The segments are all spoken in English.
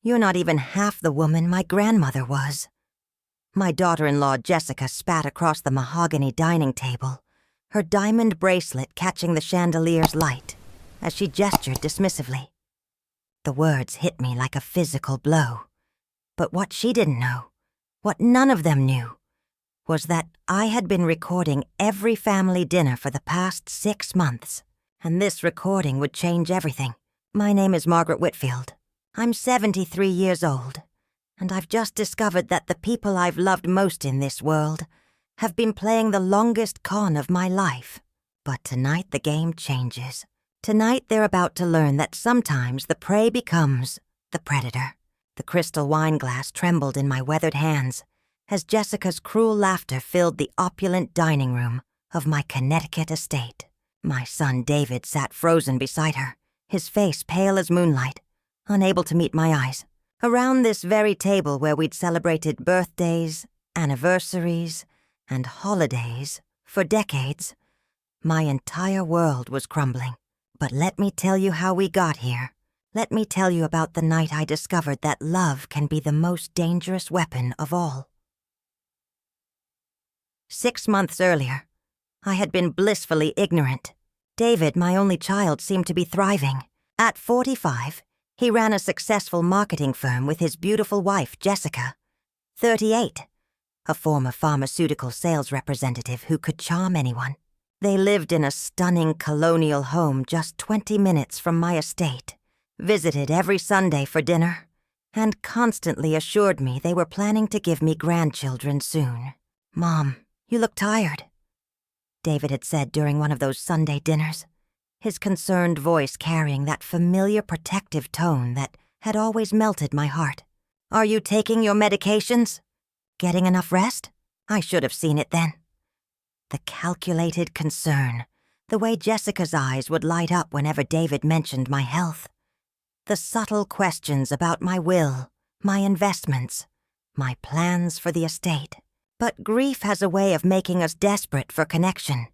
You're not even half the woman my grandmother was." My daughter-in-law Jessica spat across the mahogany dining table, her diamond bracelet catching the chandelier's light as she gestured dismissively. The words hit me like a physical blow. But what she didn't know, what none of them knew, was that I had been recording every family dinner for the past 6 months, and this recording would change everything. My name is Margaret Whitfield. I'm 73 years old, and I've just discovered that the people I've loved most in this world have been playing the longest con of my life. But tonight the game changes. Tonight they're about to learn that sometimes the prey becomes the predator. The crystal wine glass trembled in my weathered hands as Jessica's cruel laughter filled the opulent dining room of my Connecticut estate. My son David sat frozen beside her, his face pale as moonlight, unable to meet my eyes. Around this very table where we'd celebrated birthdays, anniversaries, and holidays for decades, my entire world was crumbling. But let me tell you how we got here. Let me tell you about the night I discovered that love can be the most dangerous weapon of all. 6 months earlier, I had been blissfully ignorant. David, my only child, seemed to be thriving. At 45, he ran a successful marketing firm with his beautiful wife, Jessica, 38, a former pharmaceutical sales representative who could charm anyone. They lived in a stunning colonial home just 20 minutes from my estate, visited every Sunday for dinner, and constantly assured me they were planning to give me grandchildren soon. "Mom, you look tired," David had said during one of those Sunday dinners, his concerned voice carrying that familiar protective tone that had always melted my heart. "Are you taking your medications? Getting enough rest?" I should have seen it then. The calculated concern, the way Jessica's eyes would light up whenever David mentioned my health. The subtle questions about my will, my investments, my plans for the estate. But grief has a way of making us desperate for connection,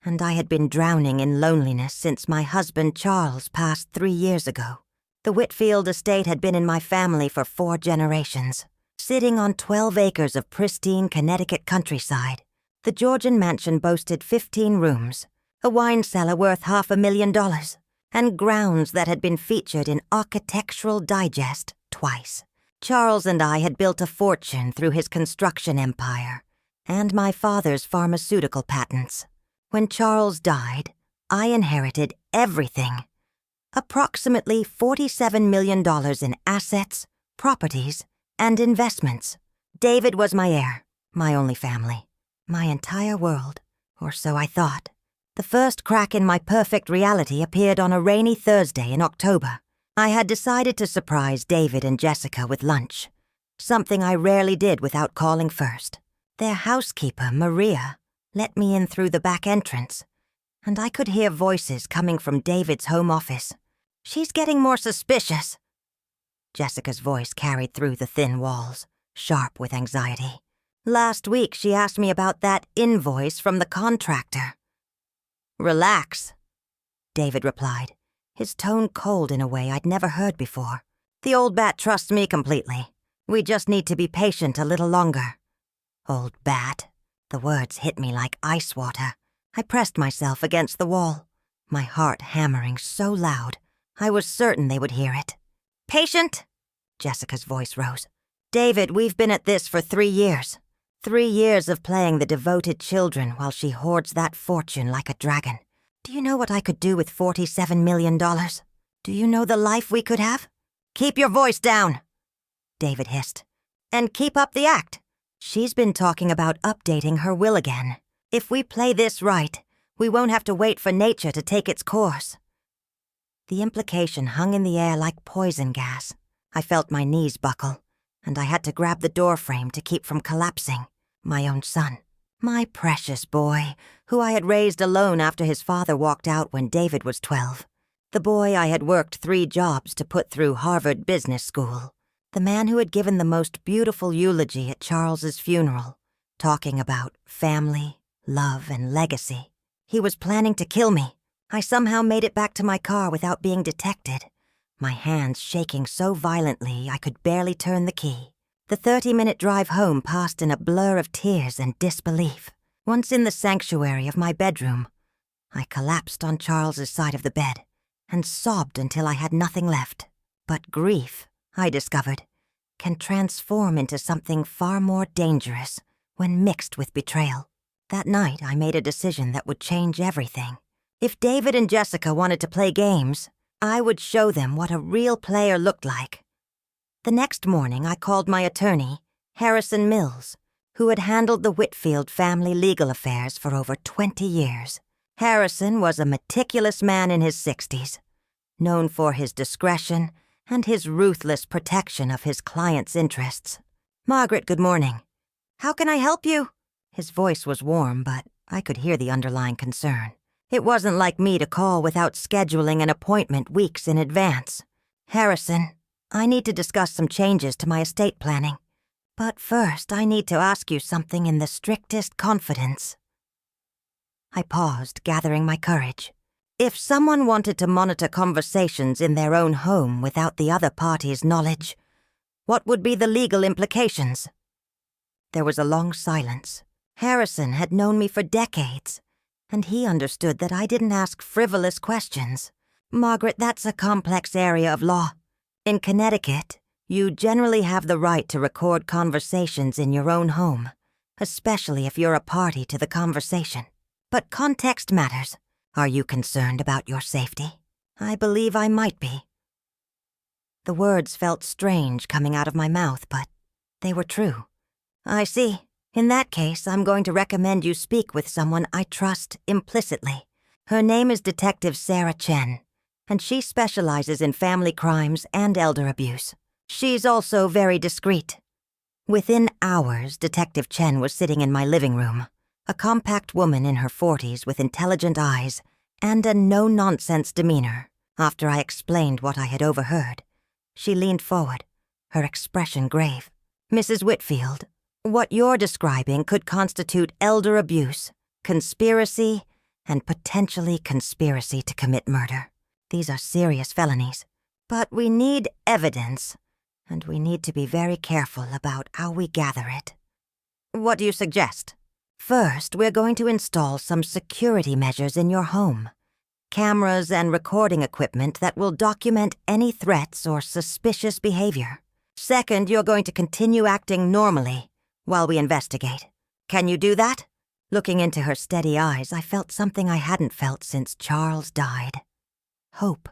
and I had been drowning in loneliness since my husband Charles passed 3 years ago. The Whitfield estate had been in my family for 4 generations. Sitting on 12 acres of pristine Connecticut countryside, the Georgian mansion boasted 15 rooms, a wine cellar worth $500,000, and grounds that had been featured in Architectural Digest twice. Charles and I had built a fortune through his construction empire and my father's pharmaceutical patents. When Charles died, I inherited everything. Approximately $47 million in assets, properties, and investments. David was my heir, my only family, my entire world, or so I thought. The first crack in my perfect reality appeared on a rainy Thursday in October. I had decided to surprise David and Jessica with lunch, something I rarely did without calling first. Their housekeeper, Maria, let me in through the back entrance, and I could hear voices coming from David's home office. "She's getting more suspicious." Jessica's voice carried through the thin walls, sharp with anxiety. "Last week she asked me about that invoice from the contractor." "Relax," David replied, his tone cold in a way I'd never heard before. "The old bat trusts me completely. We just need to be patient a little longer." Old bat. The words hit me like ice water. I pressed myself against the wall, my heart hammering so loud I was certain they would hear it. "Patient?" Jessica's voice rose. "David, we've been at this for 3 years. 3 years of playing the devoted children while she hoards that fortune like a dragon. Do you know what I could do with $47 million? Do you know the life we could have?" "Keep your voice down," David hissed. "And keep up the act. She's been talking about updating her will again. If we play this right, we won't have to wait for nature to take its course." The implication hung in the air like poison gas. I felt my knees buckle, and I had to grab the door frame to keep from collapsing. My own son, my precious boy, who I had raised alone after his father walked out when David was 12. The boy I had worked 3 jobs to put through Harvard Business School. The man who had given the most beautiful eulogy at Charles's funeral, talking about family, love, and legacy. He was planning to kill me. I somehow made it back to my car without being detected, my hands shaking so violently I could barely turn the key. The 30-minute drive home passed in a blur of tears and disbelief. Once in the sanctuary of my bedroom, I collapsed on Charles's side of the bed and sobbed until I had nothing left. But grief, I discovered, can transform into something far more dangerous when mixed with betrayal. That night, I made a decision that would change everything. If David and Jessica wanted to play games, I would show them what a real player looked like. The next morning, I called my attorney, Harrison Mills, who had handled the Whitfield family legal affairs for over 20 years. Harrison was a meticulous man in his 60s, known for his discretion and his ruthless protection of his clients' interests. "Margaret, good morning. How can I help you?" His voice was warm, but I could hear the underlying concern. It wasn't like me to call without scheduling an appointment weeks in advance. "Harrison, I need to discuss some changes to my estate planning. But first, I need to ask you something in the strictest confidence." I paused, gathering my courage. If someone wanted to monitor conversations in their own home without the other party's knowledge, what would be the legal implications? There was a long silence. Harrison had known me for decades, and he understood that I didn't ask frivolous questions. "Margaret, that's a complex area of law. In Connecticut, you generally have the right to record conversations in your own home, especially if you're a party to the conversation. But context matters. Are you concerned about your safety?" "I believe I might be." The words felt strange coming out of my mouth, but they were true. "I see. In that case, I'm going to recommend you speak with someone I trust implicitly. Her name is Detective Sarah Chen, and she specializes in family crimes and elder abuse. She's also very discreet." Within hours, Detective Chen was sitting in my living room, a compact woman in her 40s with intelligent eyes and a no-nonsense demeanor. After I explained what I had overheard, she leaned forward, her expression grave. "Mrs. Whitfield, what you're describing could constitute elder abuse, conspiracy, and potentially conspiracy to commit murder. These are serious felonies, but we need evidence, and we need to be very careful about how we gather it." "What do you suggest?" "First, we're going to install some security measures in your home. Cameras and recording equipment that will document any threats or suspicious behavior. Second, you're going to continue acting normally while we investigate. Can you do that?" Looking into her steady eyes, I felt something I hadn't felt since Charles died. Hope.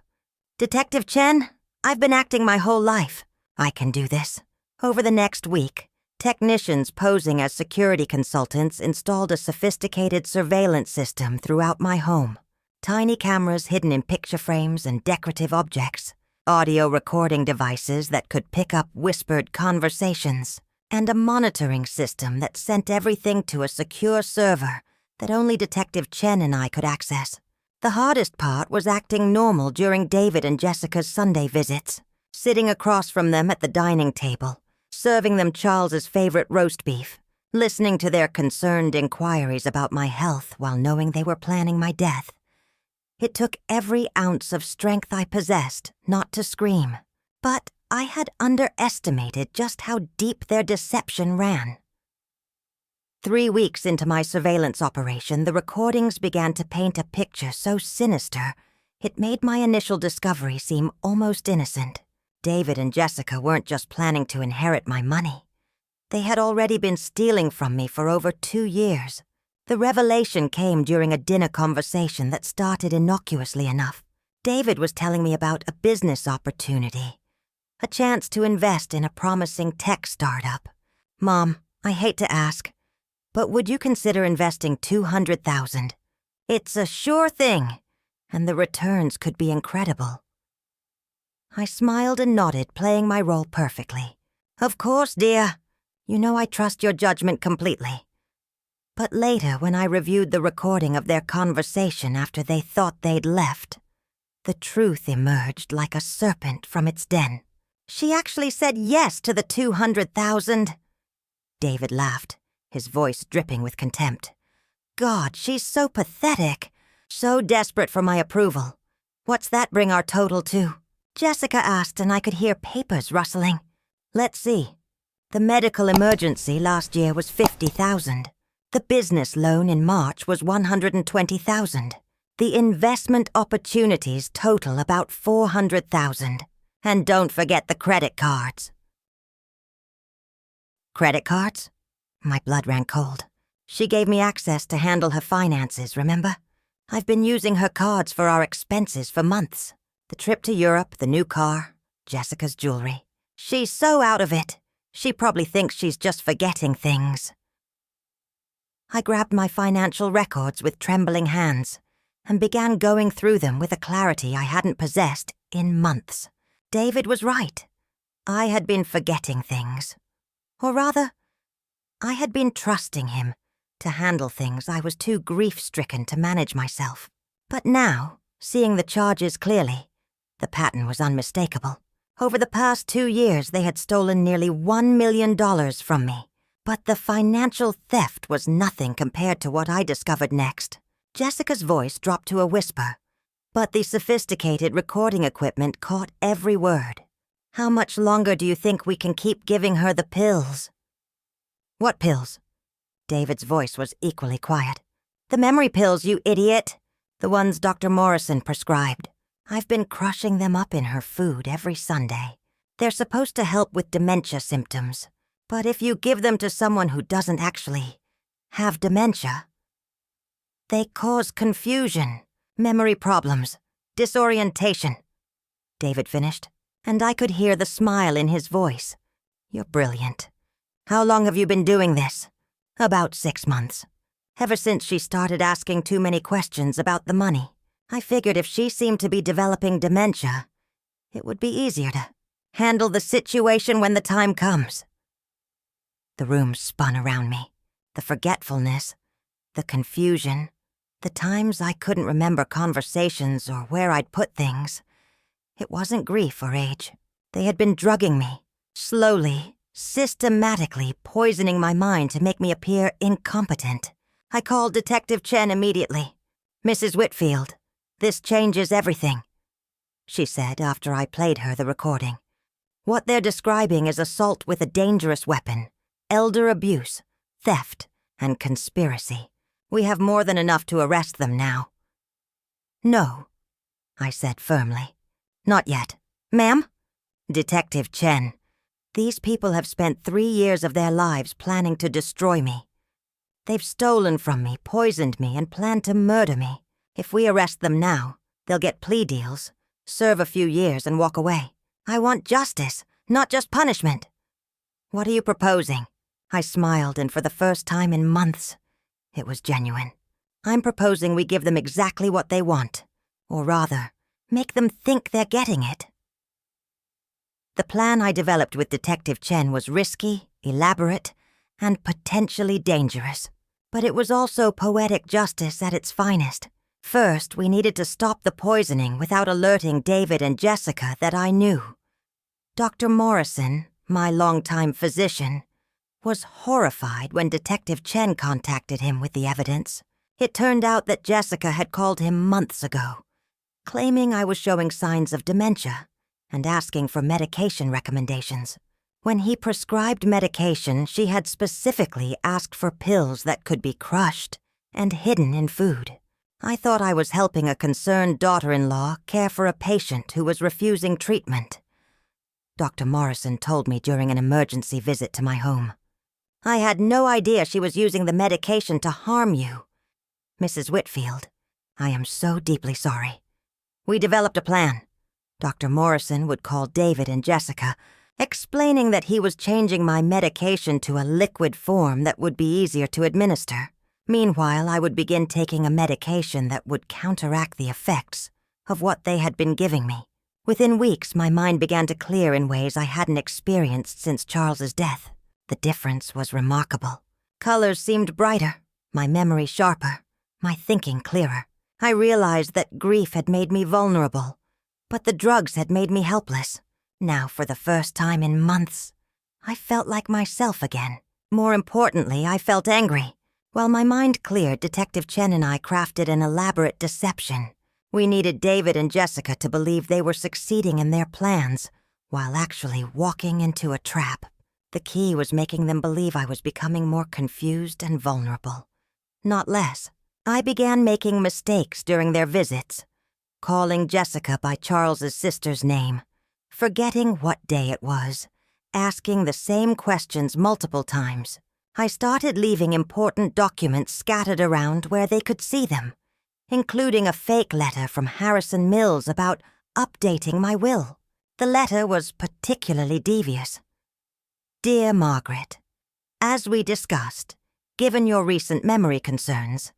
"Detective Chen, I've been acting my whole life. I can do this." Over the next week, technicians posing as security consultants installed a sophisticated surveillance system throughout my home. Tiny cameras hidden in picture frames and decorative objects, audio recording devices that could pick up whispered conversations, and a monitoring system that sent everything to a secure server that only Detective Chen and I could access. The hardest part was acting normal during David and Jessica's Sunday visits, sitting across from them at the dining table, serving them Charles's favorite roast beef, listening to their concerned inquiries about my health while knowing they were planning my death. It took every ounce of strength I possessed not to scream, but I had underestimated just how deep their deception ran. 3 weeks into my surveillance operation, the recordings began to paint a picture so sinister, it made my initial discovery seem almost innocent. David and Jessica weren't just planning to inherit my money. They had already been stealing from me for over 2 years. The revelation came during a dinner conversation that started innocuously enough. David was telling me about a business opportunity, a chance to invest in a promising tech startup. "Mom, I hate to ask, but would you consider investing $200,000? It's a sure thing, and the returns could be incredible." I smiled and nodded, playing my role perfectly. "Of course, dear. You know I trust your judgment completely." But later, when I reviewed the recording of their conversation after they thought they'd left, the truth emerged like a serpent from its den. "She actually said yes to the $200,000. David laughed, his voice dripping with contempt. "God, she's so pathetic, so desperate for my approval. What's that bring our total to?" Jessica asked and I could hear papers rustling. Let's see. The medical emergency last year was $50,000. The business loan in March was $120,000. The investment opportunities total about $400,000. And don't forget the credit cards. Credit cards? My blood ran cold. She gave me access to handle her finances, remember? I've been using her cards for our expenses for months. The trip to Europe, the new car, Jessica's jewelry. She's so out of it. She probably thinks she's just forgetting things. I grabbed my financial records with trembling hands and began going through them with a clarity I hadn't possessed in months. David was right. I had been forgetting things. Or rather, I had been trusting him to handle things I was too grief-stricken to manage myself. But now, seeing the charges clearly, the pattern was unmistakable. Over the past 2 years, they had stolen nearly $1 million from me. But the financial theft was nothing compared to what I discovered next. Jessica's voice dropped to a whisper, but the sophisticated recording equipment caught every word. How much longer do you think we can keep giving her the pills? What pills? David's voice was equally quiet. The memory pills, you idiot. The ones Dr. Morrison prescribed. I've been crushing them up in her food every Sunday. They're supposed to help with dementia symptoms. But if you give them to someone who doesn't actually have dementia, they cause confusion, memory problems, disorientation. David finished, and I could hear the smile in his voice. You're brilliant. How long have you been doing this? About 6 months. Ever since she started asking too many questions about the money. I figured if she seemed to be developing dementia, it would be easier to handle the situation when the time comes. The room spun around me. The forgetfulness, the confusion, the times I couldn't remember conversations or where I'd put things. It wasn't grief or age. They had been drugging me, slowly, systematically poisoning my mind to make me appear incompetent. I called Detective Chen immediately. Mrs. Whitfield, this changes everything, she said after I played her the recording. What they're describing is assault with a dangerous weapon, elder abuse, theft, and conspiracy. We have more than enough to arrest them now. No, I said firmly. Not yet. Ma'am? Detective Chen. These people have spent 3 years of their lives planning to destroy me. They've stolen from me, poisoned me, and planned to murder me. If we arrest them now, they'll get plea deals, serve a few years, and walk away. I want justice, not just punishment. What are you proposing? I smiled, and for the first time in months, it was genuine. I'm proposing we give them exactly what they want, or rather, make them think they're getting it. The plan I developed with Detective Chen was risky, elaborate, and potentially dangerous. But it was also poetic justice at its finest. First, we needed to stop the poisoning without alerting David and Jessica that I knew. Dr. Morrison, my longtime physician, was horrified when Detective Chen contacted him with the evidence. It turned out that Jessica had called him months ago, claiming I was showing signs of dementia and asking for medication recommendations. When he prescribed medication, she had specifically asked for pills that could be crushed and hidden in food. I thought I was helping a concerned daughter-in-law care for a patient who was refusing treatment. Dr. Morrison told me during an emergency visit to my home. I had no idea she was using the medication to harm you. Mrs. Whitfield, I am so deeply sorry. We developed a plan. Dr. Morrison would call David and Jessica, explaining that he was changing my medication to a liquid form that would be easier to administer. Meanwhile, I would begin taking a medication that would counteract the effects of what they had been giving me. Within weeks, my mind began to clear in ways I hadn't experienced since Charles's death. The difference was remarkable. Colors seemed brighter, my memory sharper, my thinking clearer. I realized that grief had made me vulnerable, but the drugs had made me helpless. Now, for the first time in months, I felt like myself again. More importantly, I felt angry. While my mind cleared, Detective Chen and I crafted an elaborate deception. We needed David and Jessica to believe they were succeeding in their plans, while actually walking into a trap. The key was making them believe I was becoming more confused and vulnerable. Not less. I began making mistakes during their visits, calling Jessica by Charles's sister's name, forgetting what day it was, asking the same questions multiple times. I started leaving important documents scattered around where they could see them, including a fake letter from Harrison Mills about updating my will. The letter was particularly devious. Dear Margaret, as we discussed, given your recent memory concerns,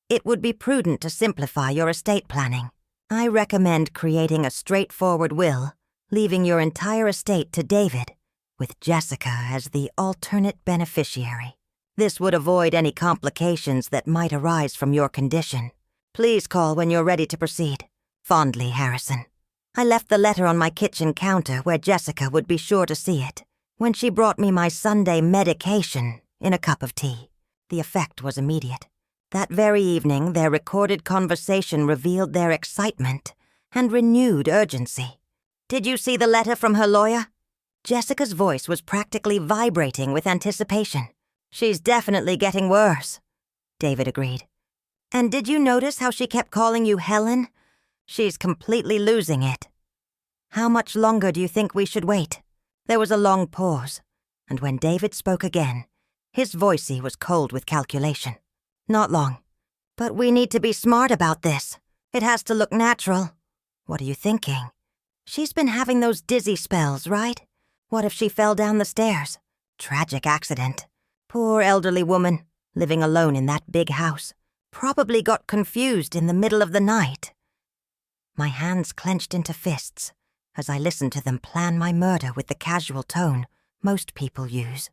it would be prudent to simplify your estate planning. I recommend creating a straightforward will, leaving your entire estate to David, with Jessica as the alternate beneficiary. This would avoid any complications that might arise from your condition. Please call when you're ready to proceed. Fondly, Harrison. I left the letter on my kitchen counter where Jessica would be sure to see it, when she brought me my Sunday medication in a cup of tea. The effect was immediate. That very evening, their recorded conversation revealed their excitement and renewed urgency. Did you see the letter from her lawyer? Jessica's voice was practically vibrating with anticipation. She's definitely getting worse, David agreed. And did you notice how she kept calling you Helen? She's completely losing it. How much longer do you think we should wait? There was a long pause, and when David spoke again, his voice was cold with calculation. Not long. But we need to be smart about this. It has to look natural. What are you thinking? She's been having those dizzy spells, right? What if she fell down the stairs? Tragic accident. Poor elderly woman, living alone in that big house. Probably got confused in the middle of the night. My hands clenched into fists as I listened to them plan my murder with the casual tone most people use,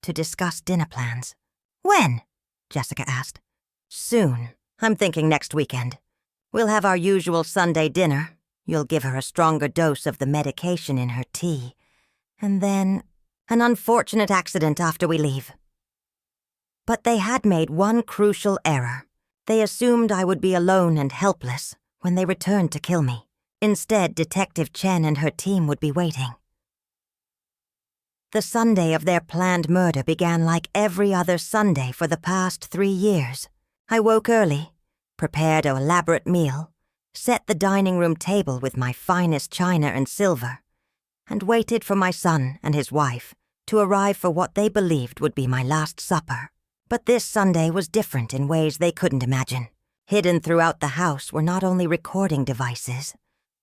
to discuss dinner plans. When? Jessica asked. Soon. I'm thinking next weekend. We'll have our usual Sunday dinner. You'll give her a stronger dose of the medication in her tea. And then an unfortunate accident after we leave. But they had made one crucial error. They assumed I would be alone and helpless when they returned to kill me. Instead, Detective Chen and her team would be waiting. The Sunday of their planned murder began like every other Sunday for the past 3 years. I woke early, prepared an elaborate meal, set the dining room table with my finest china and silver, and waited for my son and his wife to arrive for what they believed would be my last supper. But this Sunday was different in ways they couldn't imagine. Hidden throughout the house were not only recording devices,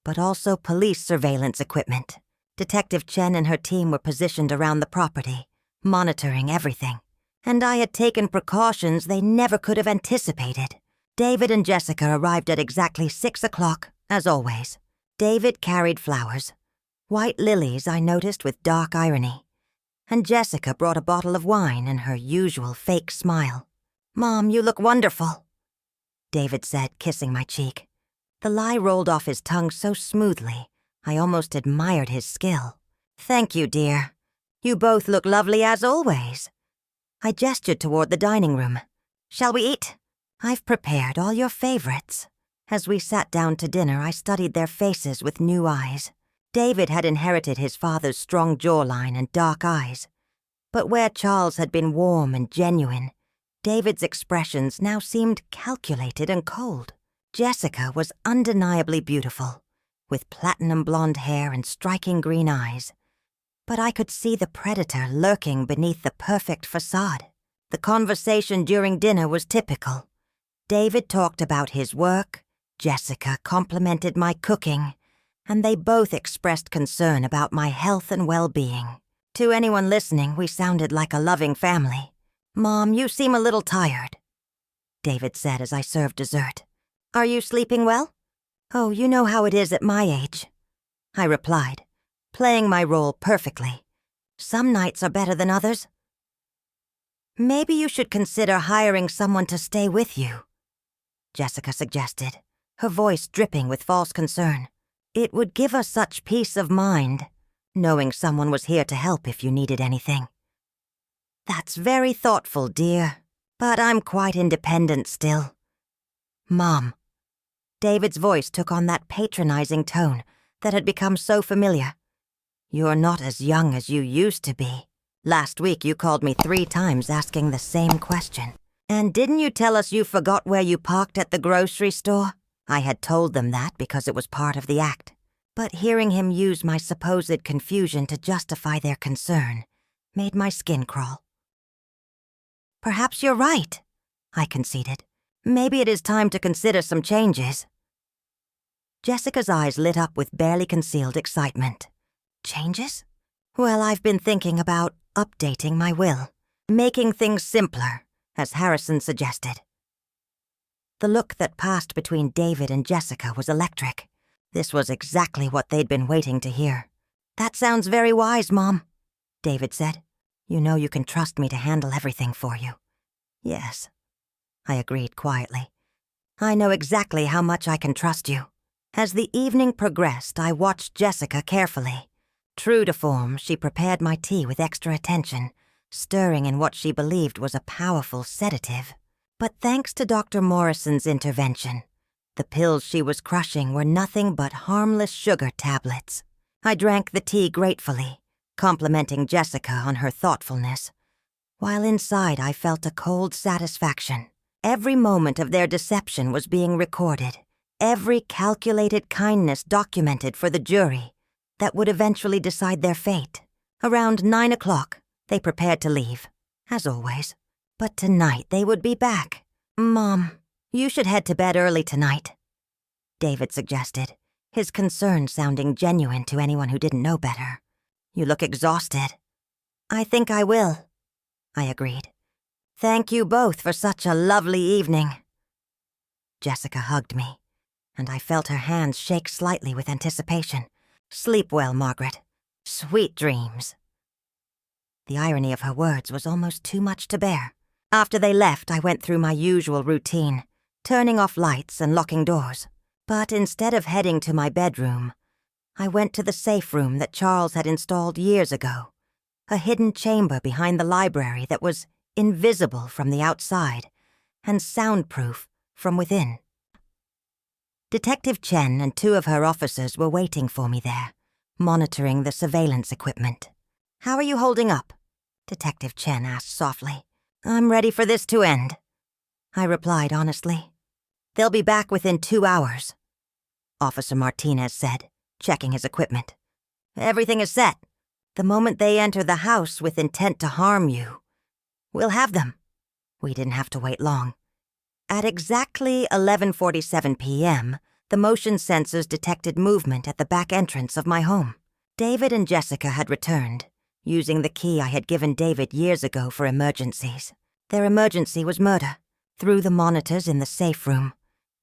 but also police surveillance equipment. Detective Chen and her team were positioned around the property, monitoring everything. And I had taken precautions they never could have anticipated. David and Jessica arrived at exactly 6 o'clock, as always. David carried flowers. White lilies, I noticed with dark irony. And Jessica brought a bottle of wine and her usual fake smile. "Mom, you look wonderful," David said, kissing my cheek. The lie rolled off his tongue so smoothly, I almost admired his skill. "Thank you, dear. You both look lovely as always." I gestured toward the dining room. "Shall we eat? I've prepared all your favorites." As we sat down to dinner, I studied their faces with new eyes. David had inherited his father's strong jawline and dark eyes. But where Charles had been warm and genuine, David's expressions now seemed calculated and cold. Jessica was undeniably beautiful, with platinum blonde hair and striking green eyes. But I could see the predator lurking beneath the perfect facade. The conversation during dinner was typical. David talked about his work, Jessica complimented my cooking, and they both expressed concern about my health and well-being. To anyone listening, we sounded like a loving family. "Mom, you seem a little tired," David said as I served dessert. "Are you sleeping well?" "Oh, you know how it is at my age," I replied, playing my role perfectly. "Some nights are better than others." "Maybe you should consider hiring someone to stay with you," Jessica suggested, her voice dripping with false concern. "It would give us such peace of mind, knowing someone was here to help if you needed anything." "That's very thoughtful, dear, but I'm quite independent still." "Mom, David's voice took on that patronizing tone that had become so familiar. "You're not as young as you used to be. Last week you called me 3 times asking the same question. And didn't you tell us you forgot where you parked at the grocery store?" I had told them that because it was part of the act. But hearing him use my supposed confusion to justify their concern made my skin crawl. "Perhaps you're right," I conceded. "Maybe it is time to consider some changes." Jessica's eyes lit up with barely concealed excitement. "Changes? Well, I've been thinking about updating my will, making things simpler, as Harrison suggested." The look that passed between David and Jessica was electric. This was exactly what they'd been waiting to hear. "That sounds very wise, Mom," David said. "You know you can trust me to handle everything for you." "Yes," I agreed quietly. "I know exactly how much I can trust you." As the evening progressed, I watched Jessica carefully. True to form, she prepared my tea with extra attention, stirring in what she believed was a powerful sedative. But thanks to Dr. Morrison's intervention, the pills she was crushing were nothing but harmless sugar tablets. I drank the tea gratefully, complimenting Jessica on her thoughtfulness, while inside I felt a cold satisfaction. Every moment of their deception was being recorded, every calculated kindness documented for the jury that would eventually decide their fate. Around 9 o'clock, they prepared to leave, as always. But tonight they would be back. "Mom, you should head to bed early tonight," David suggested, his concern sounding genuine to anyone who didn't know better. "You look exhausted." "I think I will," I agreed. "Thank you both for such a lovely evening." Jessica hugged me, and I felt her hands shake slightly with anticipation. "Sleep well, Margaret. Sweet dreams." The irony of her words was almost too much to bear. After they left, I went through my usual routine, turning off lights and locking doors. But instead of heading to my bedroom, I went to the safe room that Charles had installed years ago, a hidden chamber behind the library that was invisible from the outside and soundproof from within. Detective Chen and 2 of her officers were waiting for me there, monitoring the surveillance equipment. "How are you holding up?" Detective Chen asked softly. "I'm ready for this to end," I replied honestly. "They'll be back within 2 hours," Officer Martinez said, checking his equipment. "Everything is set. The moment they enter the house with intent to harm you, we'll have them." We didn't have to wait long. At exactly 11:47 p.m., the motion sensors detected movement at the back entrance of my home. David and Jessica had returned, using the key I had given David years ago for emergencies. Their emergency was murder. Through the monitors in the safe room,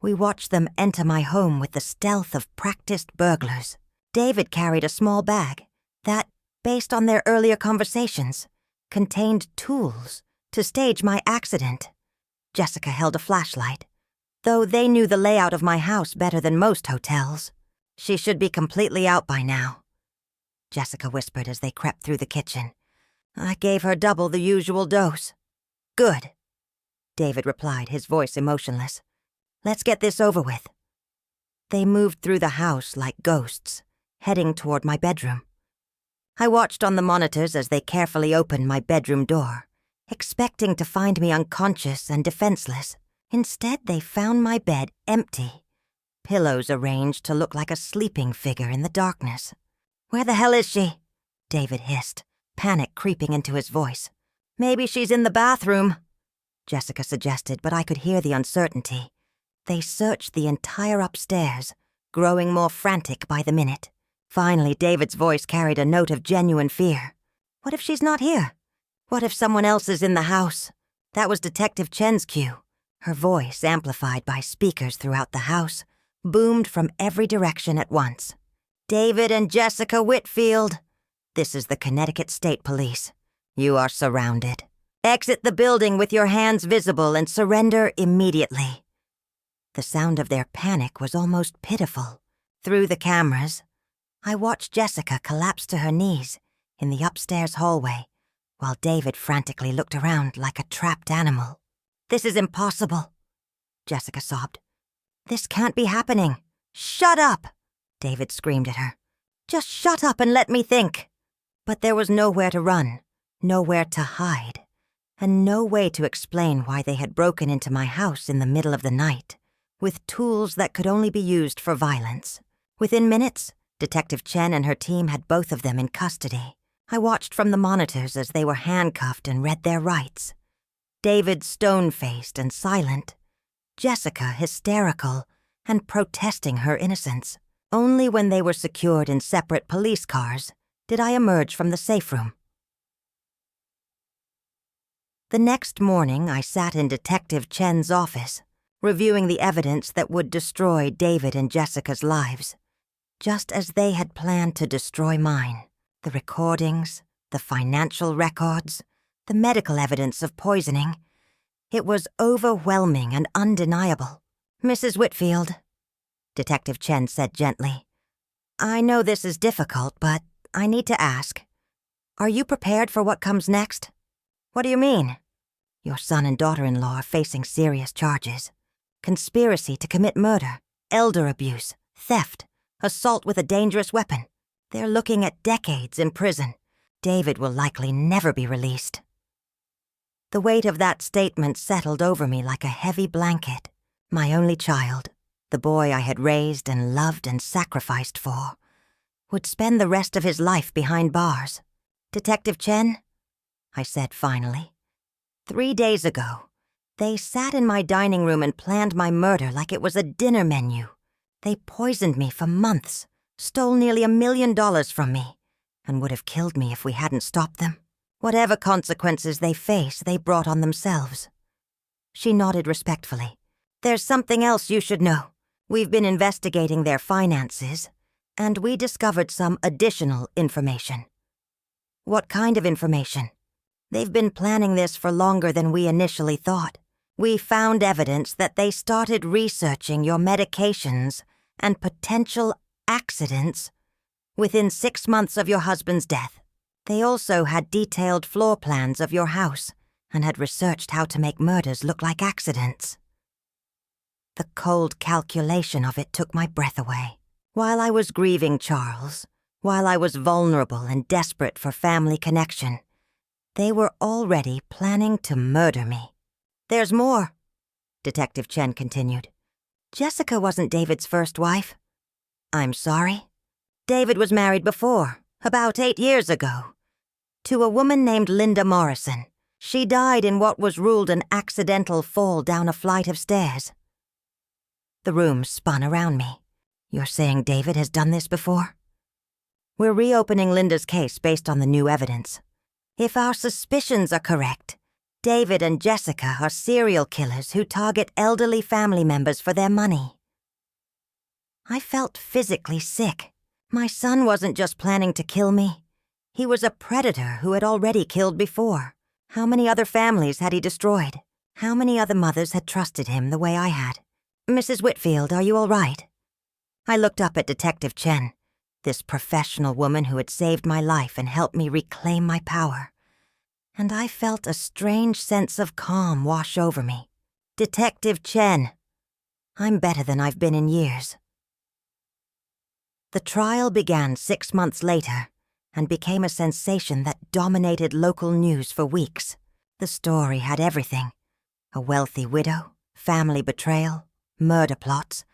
we watched them enter my home with the stealth of practiced burglars. David carried a small bag that, based on their earlier conversations, contained tools to stage my accident. Jessica held a flashlight, though they knew the layout of my house better than most hotels. "She should be completely out by now," Jessica whispered as they crept through the kitchen. "I gave her double the usual dose." "Good," David replied, his voice emotionless. "Let's get this over with." They moved through the house like ghosts, heading toward my bedroom. I watched on the monitors as they carefully opened my bedroom door, expecting to find me unconscious and defenseless. Instead, they found my bed empty, pillows arranged to look like a sleeping figure in the darkness. "Where the hell is she?" David hissed, panic creeping into his voice. "Maybe she's in the bathroom," Jessica suggested, but I could hear the uncertainty. They searched the entire upstairs, growing more frantic by the minute. Finally, David's voice carried a note of genuine fear. "What if she's not here? What if someone else is in the house?" That was Detective Chen's cue. Her voice, amplified by speakers throughout the house, boomed from every direction at once. "David and Jessica Whitfield, this is the Connecticut State Police. You are surrounded. Exit the building with your hands visible and surrender immediately." The sound of their panic was almost pitiful. Through the cameras, I watched Jessica collapse to her knees in the upstairs hallway, while David frantically looked around like a trapped animal. "This is impossible," Jessica sobbed. This can't be happening. Shut up! David screamed at her. Just shut up and let me think. But there was nowhere to run, nowhere to hide, and no way to explain why they had broken into my house in the middle of the night, with tools that could only be used for violence. Within minutes, Detective Chen and her team had both of them in custody. I watched from the monitors as they were handcuffed and read their rights. David stone-faced and silent. Jessica hysterical and protesting her innocence. Only when they were secured in separate police cars did I emerge from the safe room. The next morning, I sat in Detective Chen's office, reviewing the evidence that would destroy David and Jessica's lives, just as they had planned to destroy mine. The recordings, the financial records, the medical evidence of poisoning. It was overwhelming and undeniable. Mrs. Whitfield, Detective Chen said gently, I know this is difficult, but I need to ask. Are you prepared for what comes next? What do you mean? Your son and daughter-in-law are facing serious charges. Conspiracy to commit murder, elder abuse, theft, assault with a dangerous weapon. They're looking at decades in prison. David will likely never be released. The weight of that statement settled over me like a heavy blanket. My only child, the boy I had raised and loved and sacrificed for, would spend the rest of his life behind bars. Detective Chen, I said finally. 3 days ago, they sat in my dining room and planned my murder like it was a dinner menu. They poisoned me for months, stole nearly $1 million from me, and would have killed me if we hadn't stopped them. Whatever consequences they face, they brought on themselves. She nodded respectfully. There's something else you should know. We've been investigating their finances, and we discovered some additional information. What kind of information? They've been planning this for longer than we initially thought. We found evidence that they started researching your medications and potential accidents within 6 months of your husband's death. They also had detailed floor plans of your house and had researched how to make murders look like accidents. The cold calculation of it took my breath away. While I was grieving Charles, while I was vulnerable and desperate for family connection, they were already planning to murder me. There's more, Detective Chen continued. Jessica wasn't David's first wife. I'm sorry? David was married before, about 8 years ago, to a woman named Linda Morrison. She died in what was ruled an accidental fall down a flight of stairs. The room spun around me. You're saying David has done this before? We're reopening Linda's case based on the new evidence. If our suspicions are correct, David and Jessica are serial killers who target elderly family members for their money. I felt physically sick. My son wasn't just planning to kill me. He was a predator who had already killed before. How many other families had he destroyed? How many other mothers had trusted him the way I had? Mrs. Whitfield, are you all right? I looked up at Detective Chen, this professional woman who had saved my life and helped me reclaim my power. And I felt a strange sense of calm wash over me. Detective Chen, I'm better than I've been in years. The trial began 6 months later and became a sensation that dominated local news for weeks. The story had everything: a wealthy widow, family betrayal, murder plots,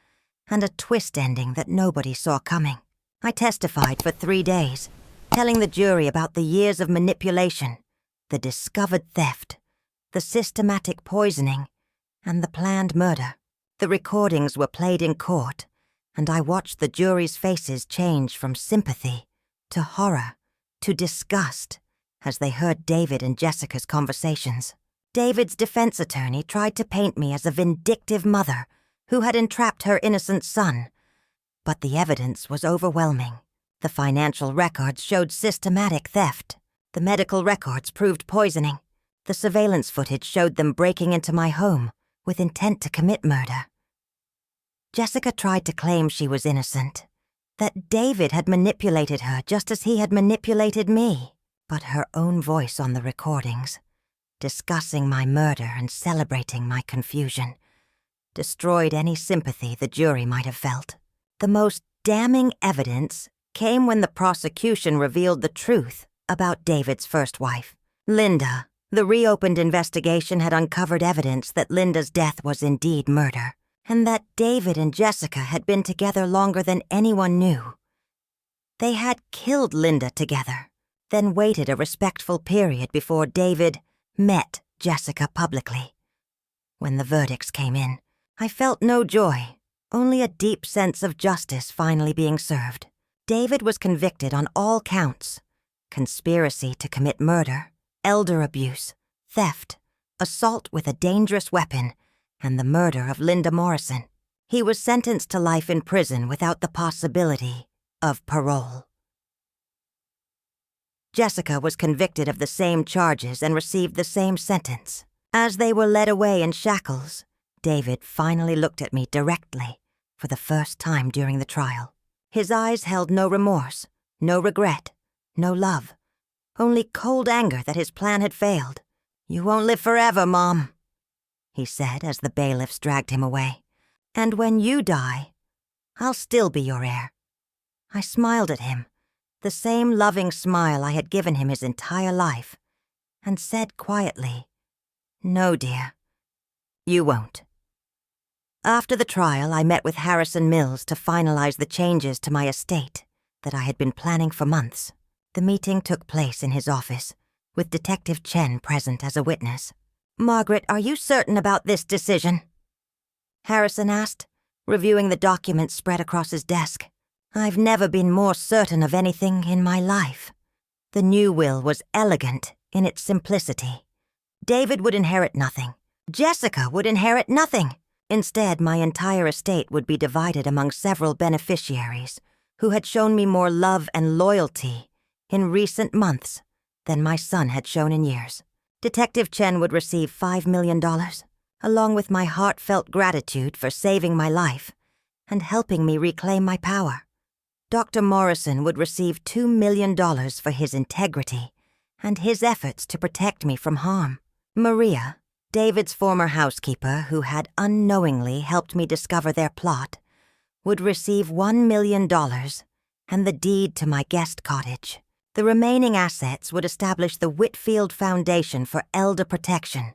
and a twist ending that nobody saw coming. I testified for 3 days, telling the jury about the years of manipulation, the discovered theft, the systematic poisoning, and the planned murder. The recordings were played in court, and I watched the jury's faces change from sympathy to horror to disgust as they heard David and Jessica's conversations. David's defense attorney tried to paint me as a vindictive mother who had entrapped her innocent son, but the evidence was overwhelming. The financial records showed systematic theft. The medical records proved poisoning. The surveillance footage showed them breaking into my home with intent to commit murder. Jessica tried to claim she was innocent, that David had manipulated her just as he had manipulated me, but her own voice on the recordings, discussing my murder and celebrating my confusion, destroyed any sympathy the jury might have felt. The most damning evidence came when the prosecution revealed the truth about David's first wife, Linda. The reopened investigation had uncovered evidence that Linda's death was indeed murder, and that David and Jessica had been together longer than anyone knew. They had killed Linda together, then waited a respectful period before David met Jessica publicly. When the verdicts came in, I felt no joy, only a deep sense of justice finally being served. David was convicted on all counts: conspiracy to commit murder, elder abuse, theft, assault with a dangerous weapon, and the murder of Linda Morrison. He was sentenced to life in prison without the possibility of parole. Jessica was convicted of the same charges and received the same sentence. As they were led away in shackles, David finally looked at me directly for the first time during the trial. His eyes held no remorse, no regret, no love, only cold anger that his plan had failed. "You won't live forever, Mom," he said as the bailiffs dragged him away. "And when you die, I'll still be your heir." I smiled at him, the same loving smile I had given him his entire life, and said quietly, "No, dear, you won't." After the trial, I met with Harrison Mills to finalize the changes to my estate that I had been planning for months. The meeting took place in his office, with Detective Chen present as a witness. "Margaret, are you certain about this decision?" Harrison asked, reviewing the documents spread across his desk. "I've never been more certain of anything in my life." The new will was elegant in its simplicity. David would inherit nothing. Jessica would inherit nothing. Instead, my entire estate would be divided among several beneficiaries who had shown me more love and loyalty in recent months than my son had shown in years. Detective Chen would receive $5 million, along with my heartfelt gratitude for saving my life and helping me reclaim my power. Dr. Morrison would receive $2 million for his integrity and his efforts to protect me from harm. Maria, David's former housekeeper who had unknowingly helped me discover their plot, would receive $1 million and the deed to my guest cottage. The remaining assets would establish the Whitfield Foundation for Elder Protection,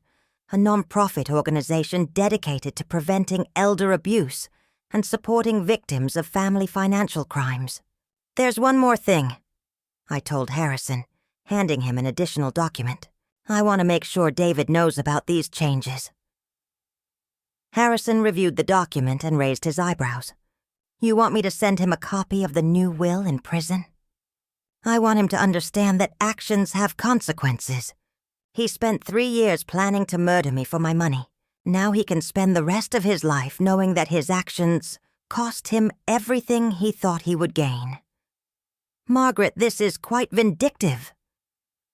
a nonprofit organization dedicated to preventing elder abuse and supporting victims of family financial crimes. "There's one more thing," I told Harrison, handing him an additional document. "I want to make sure David knows about these changes." Harrison reviewed the document and raised his eyebrows. "You want me to send him a copy of the new will in prison?" "I want him to understand that actions have consequences. He spent 3 years planning to murder me for my money. Now he can spend the rest of his life knowing that his actions cost him everything he thought he would gain." "Margaret, this is quite vindictive."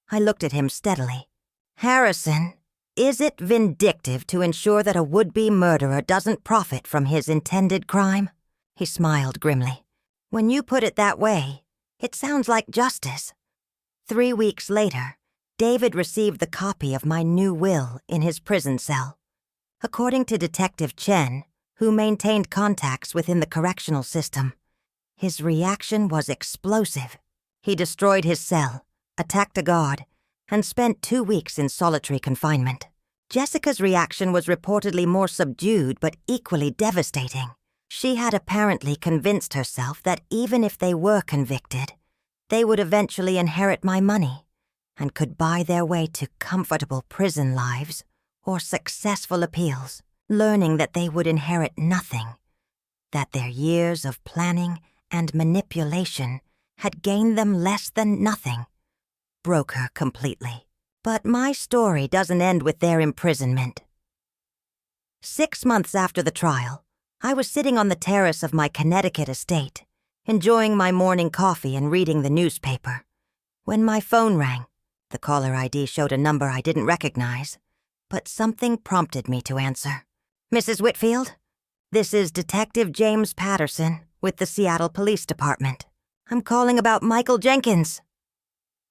I looked at him steadily. "Harrison, is it vindictive to ensure that a would-be murderer doesn't profit from his intended crime?" He smiled grimly. "When you put it that way, it sounds like justice." 3 weeks later, David received the copy of my new will in his prison cell. According to Detective Chen, who maintained contacts within the correctional system, his reaction was explosive. He destroyed his cell, attacked a guard, and spent 2 weeks in solitary confinement. Jessica's reaction was reportedly more subdued but equally devastating. She had apparently convinced herself that even if they were convicted, they would eventually inherit my money and could buy their way to comfortable prison lives or successful appeals, learning that they would inherit nothing, that their years of planning and manipulation had gained them less than nothing, broke her completely. But my story doesn't end with their imprisonment. 6 months after the trial, I was sitting on the terrace of my Connecticut estate, enjoying my morning coffee and reading the newspaper, when my phone rang. The caller ID showed a number I didn't recognize, but something prompted me to answer. "Mrs. Whitfield, this is Detective James Patterson with the Seattle Police Department. I'm calling about Michael Jenkins."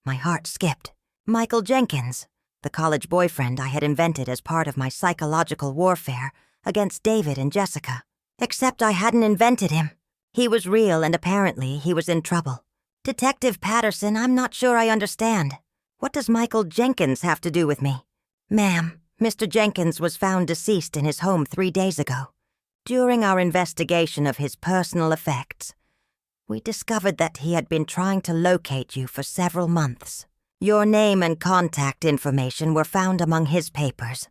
My heart skipped. Michael Jenkins, the college boyfriend I had invented as part of my psychological warfare against David and Jessica. Except I hadn't invented him. He was real and apparently he was in trouble. Detective Patterson, I'm not sure I understand. What does Michael Jenkins have to do with me? Ma'am, Mr. Jenkins was found deceased in his home 3 days ago. During our investigation of his personal effects, we discovered that he had been trying to locate you for several months. Your name and contact information were found among his papers,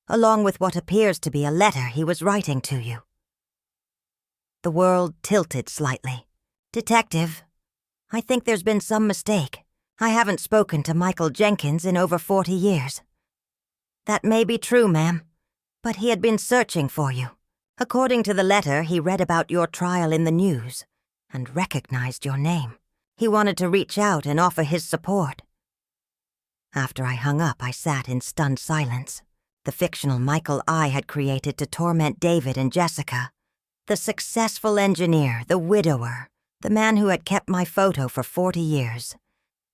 along with what appears to be a letter he was writing to you. The world tilted slightly. Detective, I think there's been some mistake. I haven't spoken to Michael Jenkins in over 40 years. That may be true, ma'am, but he had been searching for you. According to the letter, he read about your trial in the news and recognized your name. He wanted to reach out and offer his support. After I hung up, I sat in stunned silence. The fictional Michael I had created to torment David and Jessica, the successful engineer, the widower, the man who had kept my photo for 40 years,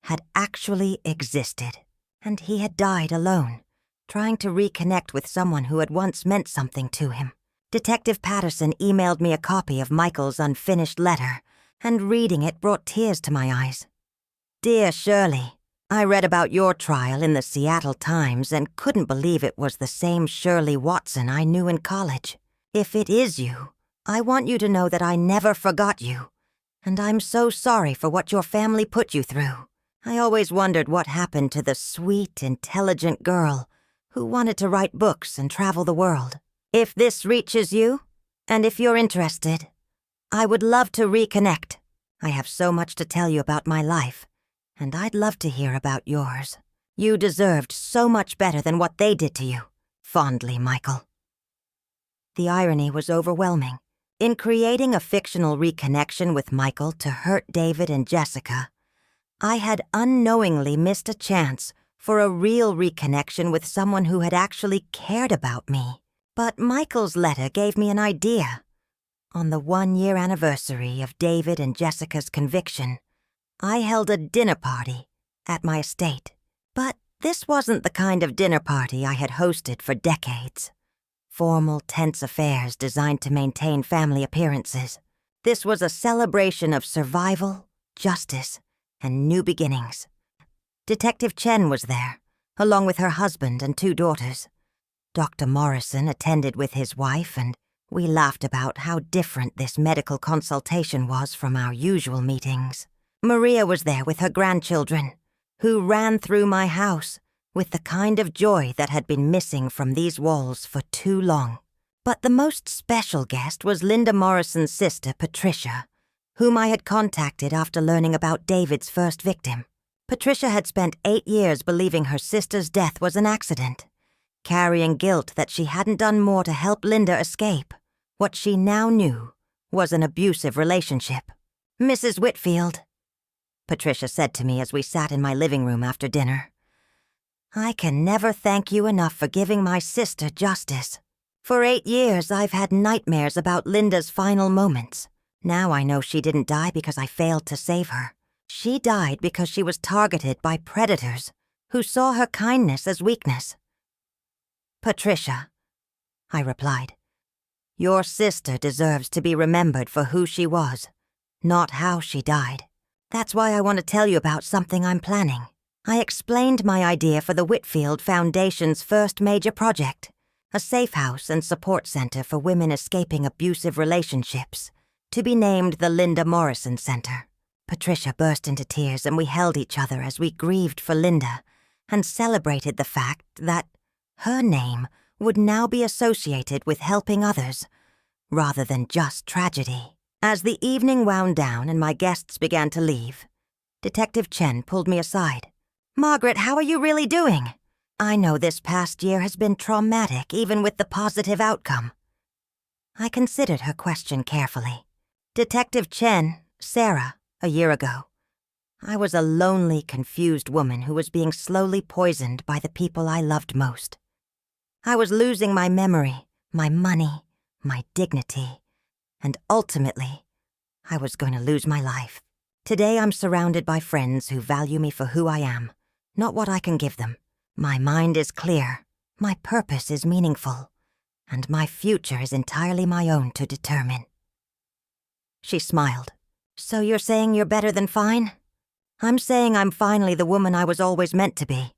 had actually existed, and he had died alone, trying to reconnect with someone who had once meant something to him. Detective Patterson emailed me a copy of Michael's unfinished letter, and reading it brought tears to my eyes. Dear Shirley, I read about your trial in the Seattle Times and couldn't believe it was the same Shirley Watson I knew in college. If it is you, I want you to know that I never forgot you, and I'm so sorry for what your family put you through. I always wondered what happened to the sweet, intelligent girl who wanted to write books and travel the world. If this reaches you, and if you're interested, I would love to reconnect. I have so much to tell you about my life, and I'd love to hear about yours. You deserved so much better than what they did to you. Fondly, Michael. The irony was overwhelming. In creating a fictional reconnection with Michael to hurt David and Jessica, I had unknowingly missed a chance for a real reconnection with someone who had actually cared about me. But Michael's letter gave me an idea. On the 1-year anniversary of David and Jessica's conviction, I held a dinner party at my estate. But this wasn't the kind of dinner party I had hosted for decades. Formal, tense affairs designed to maintain family appearances. This was a celebration of survival, justice, and new beginnings. Detective Chen was there, along with her husband and 2 daughters. Dr. Morrison attended with his wife, and we laughed about how different this medical consultation was from our usual meetings. Maria was there with her grandchildren, who ran through my house with the kind of joy that had been missing from these walls for too long. But the most special guest was Linda Morrison's sister, Patricia, whom I had contacted after learning about David's first victim. Patricia had spent 8 years believing her sister's death was an accident, carrying guilt that she hadn't done more to help Linda escape. What she now knew was an abusive relationship. Mrs. Whitfield, Patricia said to me as we sat in my living room after dinner, I can never thank you enough for giving my sister justice. For 8 years, I've had nightmares about Linda's final moments. Now I know she didn't die because I failed to save her. She died because she was targeted by predators who saw her kindness as weakness. Patricia, I replied, your sister deserves to be remembered for who she was, not how she died. That's why I want to tell you about something I'm planning. I explained my idea for the Whitfield Foundation's first major project, a safe house and support center for women escaping abusive relationships, to be named the Linda Morrison Center. Patricia burst into tears and we held each other as we grieved for Linda and celebrated the fact that her name would now be associated with helping others, rather than just tragedy. As the evening wound down and my guests began to leave, Detective Chen pulled me aside. Margaret, how are you really doing? I know this past year has been traumatic, even with the positive outcome. I considered her question carefully. Detective Chen, Sarah, a year ago. I was a lonely, confused woman who was being slowly poisoned by the people I loved most. I was losing my memory, my money, my dignity, and ultimately, I was going to lose my life. Today I'm surrounded by friends who value me for who I am, not what I can give them. My mind is clear. My purpose is meaningful. and my future is entirely my own to determine." She smiled. "So you're saying you're better than fine?" "I'm saying I'm finally the woman I was always meant to be.